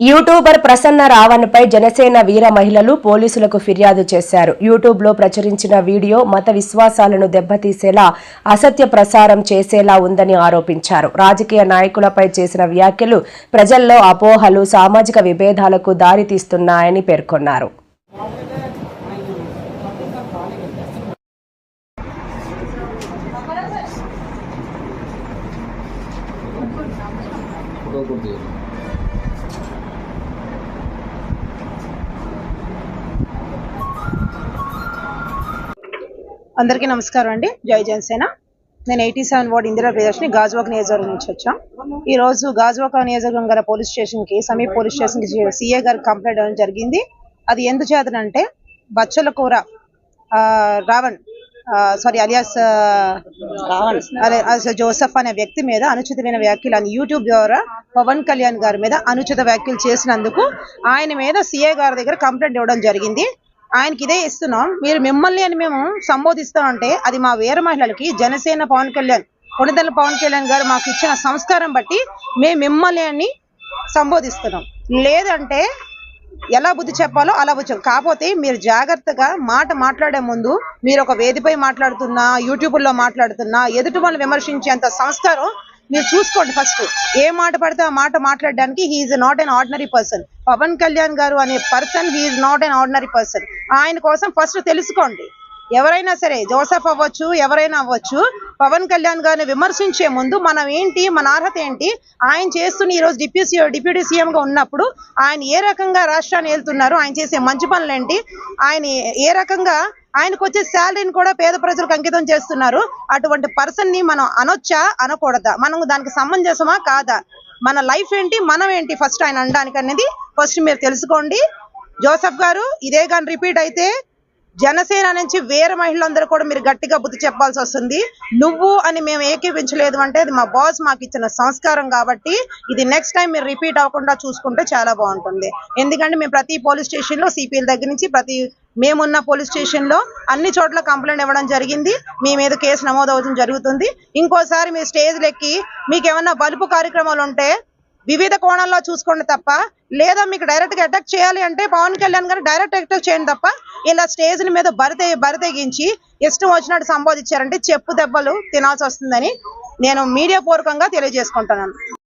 YouTuber Prasanna Raavan పై జనసేన వీర మహిళలు పోలీసులకు ఫిర్యాదు చేశారు. యూట్యూబ్ లో ప్రచురించిన వీడియో మత విశ్వాసాలను దెబ్బతీసేలా అసత్య ప్రసారం చేసేలా ఉందని ఆరోపించారు. రాజకీయ నాయకులపై చేసిన వ్యాఖ్యలు ప్రజల్లో అపోహలు, సామాజిక విభేదాలకు దారితీస్తున్నాయని పేర్కొన్నారు. అందరికీ నమస్కారం అండి. జై జనసేన. నేను 87 వార్డ్ ఇందిరా ప్రియదర్శిని గాజువాక నియోజకవర్గం నుంచి వచ్చాం. ఈ రోజు గాజువాక నియోజకవర్గం గల పోలీస్ స్టేషన్ కి సమీప పోలీస్ స్టేషన్ కి సీఏ గారికి కంప్లైంట్ ఇవ్వడం జరిగింది. అది ఎందుచేతనంటే బచ్చల కూర రావణ్ అలియాస్ జోసెఫ్ అనే వ్యక్తి మీద అనుచితమైన వ్యాఖ్యలు యూట్యూబ్ ద్వారా పవన్ కళ్యాణ్ గారి మీద అనుచిత వ్యాఖ్యలు చేసినందుకు ఆయన మీద సీఏ గారి దగ్గర కంప్లైంట్ ఇవ్వడం జరిగింది. ఆయనకి ఇదే ఇస్తున్నాం. మీరు మిమ్మల్ని అని మేము సంబోధిస్తామంటే అది మా వీర మహిళలకి జనసేన పవన్ కళ్యాణ్ కొణిదెల పవన్ కళ్యాణ్ గారు మాకు ఇచ్చిన సంస్కారం బట్టి మేము మిమ్మల్ని అని సంబోధిస్తున్నాం. లేదంటే ఎలా బుద్ధి చెప్పాలో అలా బుద్ధి. కాకపోతే మీరు జాగ్రత్తగా మాట్లాడే ముందు మీరు ఒక వేదికపై మాట్లాడుతున్నా, యూట్యూబ్లో మాట్లాడుతున్నా, ఎదుటి వాళ్ళు విమర్శించేంత సంస్కారం మీరు చూసుకోండి. ఫస్ట్ ఏ మాట పడితే ఆ మాట మాట్లాడడానికి he's not an ordinary person. Pawan Kalyan garu అనే person he's not an ordinary person. ఆయన కోసం ఫస్ట్ తెలుసుకోండి. ఎవరైనా సరే, జోసెఫ్ అవ్వచ్చు, ఎవరైనా అవ్వచ్చు, పవన్ కళ్యాణ్ గారిని విమర్శించే ముందు మనం ఏంటి, మన అర్హత ఏంటి, ఆయన చేస్తున్న ఈరోజు డిప్యూటీ సీఎంగా ఉన్నప్పుడు ఆయన ఏ రకంగా రాష్ట్రాన్ని వెళ్తున్నారు, ఆయన చేసే మంచి పనులు ఏంటి, ఆయన ఏ రకంగా ఆయనకు వచ్చే శాలరీని కూడా పేద ప్రజలకు అంకితం చేస్తున్నారు. అటువంటి పర్సన్ ని మనం అనొచ్చా, అనకూడదా, మనం దానికి సమంజసమా కాదా, మన లైఫ్ ఏంటి, మనం ఏంటి ఫస్ట్ ఆయన అనడానికి అనేది ఫస్ట్ మీరు తెలుసుకోండి. జోసెఫ్ గారు ఇదే కానీ రిపీట్ అయితే జనసేన నుంచి వేరే మహిళలందరూ కూడా మీరు గట్టిగా బుద్ధి చెప్పాల్సి వస్తుంది. నువ్వు అని మేము ఏకీపించలేదు అంటే అది మా బాస్ మాకు ఇచ్చిన సంస్కారం కాబట్టి ఇది నెక్స్ట్ టైం మీరు రిపీట్ అవ్వకుండా చూసుకుంటే చాలా బాగుంటుంది. ఎందుకంటే మేము ప్రతి పోలీస్ స్టేషన్ లో సిపిఎల్ దగ్గర నుంచి మేమున్న పోలీస్ స్టేషన్ లో అన్ని చోట్ల కంప్లైంట్ ఇవ్వడం జరిగింది. మీ మీద కేసు నమోదు అవడం జరుగుతుంది. ఇంకోసారి మీ స్టేజ్ లెక్కి మీకు ఏమన్నా బలుపు కార్యక్రమాలు ఉంటే వివిధ కోణాల్లో చూసుకోండి తప్ప, లేదా మీకు డైరెక్ట్ గా అటాక్ చేయాలి అంటే పవన్ కళ్యాణ్ గారు డైరెక్ట్ అటాక్ చేయండి తప్ప ఇలా స్టేజ్ల మీద బరితెగించి ఇష్టం వచ్చినట్టు సంబోధించారంటే చెప్పు దెబ్బలు తినాల్సి వస్తుందని నేను మీడియా పూర్వకంగా తెలియజేసుకుంటున్నాను.